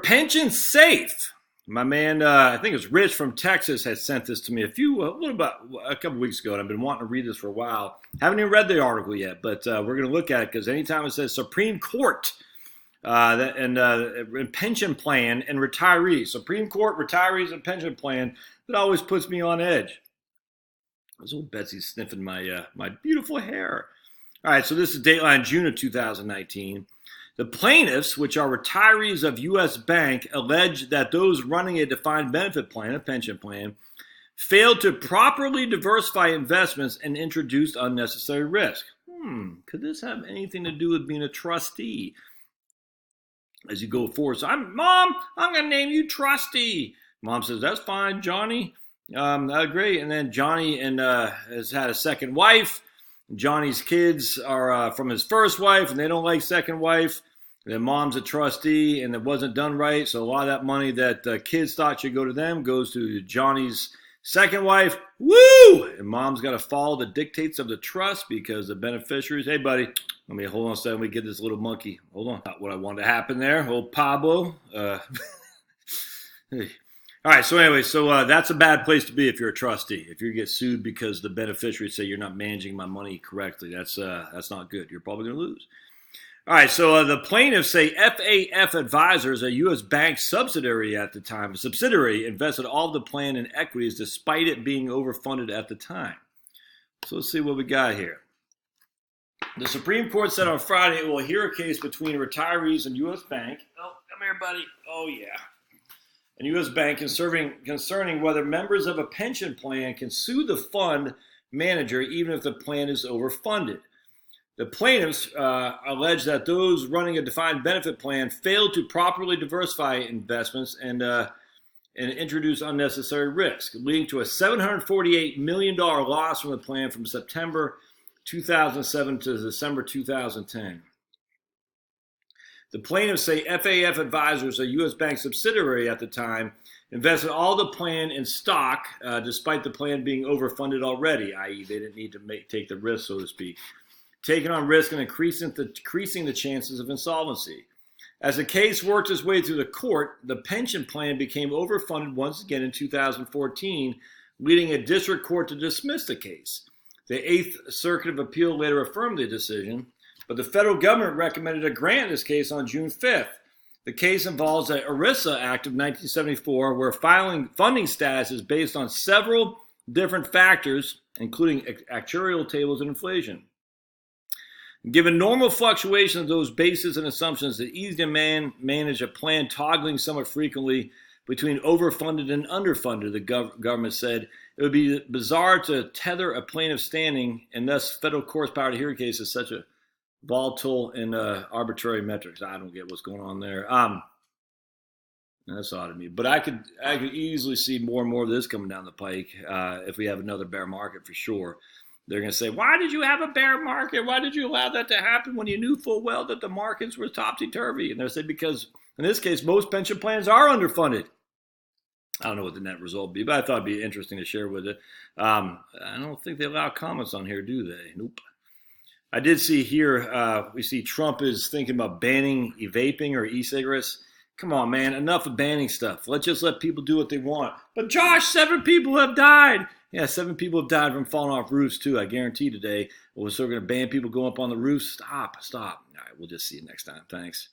pension safe? My man, I think it was Rich from Texas, had sent this to me a couple weeks ago, and I've been wanting to read this for a while. Haven't even read the article yet, but we're going to look at it because anytime it says Supreme Court and pension plan and retirees, Supreme Court, retirees, and pension plan, that always puts me on edge. This old Betsy's sniffing my beautiful hair. All right, so this is Dateline June of 2019. The plaintiffs, which are retirees of U.S. Bank, allege that those running a defined benefit plan, a pension plan, failed to properly diversify investments and introduced unnecessary risk. Could this have anything to do with being a trustee? As you go forward, so Mom, I'm going to name you Trusty. Mom says, that's fine, Johnny. Great. And then Johnny has had a second wife. Johnny's kids are from his first wife, and they don't like second wife. And then Mom's a trustee, and it wasn't done right. So a lot of that money that kids thought should go to them goes to Johnny's second wife. Woo! And Mom's got to follow the dictates of the trust because the beneficiaries. Hey, buddy, let me hold on a second. Let me get this little monkey. Hold on. Not what I wanted to happen there. Old Pablo. Hey. All right, so anyway, that's a bad place to be if you're a trustee. If you get sued because the beneficiaries say you're not managing my money correctly, that's not good. You're probably going to lose. All right, so the plaintiffs say FAF Advisors, a U.S. bank subsidiary at the time, invested all of the plan in equities despite it being overfunded at the time. So let's see what we got here. The Supreme Court said on Friday it will hear a case between retirees and U.S. Bank. Oh, come here, buddy. Oh, yeah. And U.S. Bank concerning whether members of a pension plan can sue the fund manager even if the plan is overfunded. The plaintiffs allege that those running a defined benefit plan failed to properly diversify investments and introduce unnecessary risk, leading to a $748 million loss from the plan from September 2007 to December 2010. The plaintiffs say FAF Advisors, a U.S. bank subsidiary at the time, invested all the plan in stock despite the plan being overfunded already, i.e. they didn't need to take the risk, so to speak, taking on risk and increasing the chances of insolvency. As the case worked its way through the court, the pension plan became overfunded once again in 2014, leading a district court to dismiss the case. The Eighth Circuit of Appeal later affirmed the decision, but the federal government recommended a grant in this case on June 5th. The case involves the ERISA Act of 1974, where funding status is based on several different factors, including actuarial tables and inflation. Given normal fluctuations of those bases and assumptions, it's easy to manage a plan toggling somewhat frequently between overfunded and underfunded, the government said. It would be bizarre to tether a plaintiff's standing and thus federal court's power to hear a case as such a volatile and arbitrary metrics. I don't get what's going on there. That's odd to me. But I could easily see more and more of this coming down the pike if we have another bear market for sure. They're going to say, why did you have a bear market? Why did you allow that to happen when you knew full well that the markets were topsy-turvy? And they'll say, because in this case, most pension plans are underfunded. I don't know what the net result would be, but I thought it'd be interesting to share with it. I don't think they allow comments on here, do they? Nope. I did see here, we see Trump is thinking about banning vaping or e-cigarettes. Come on, man, enough of banning stuff. Let's just let people do what they want. But Josh, 7 people have died. Yeah, 7 people have died from falling off roofs too, I guarantee today. We're still going to ban people going up on the roofs. Stop. All right, we'll just see you next time. Thanks.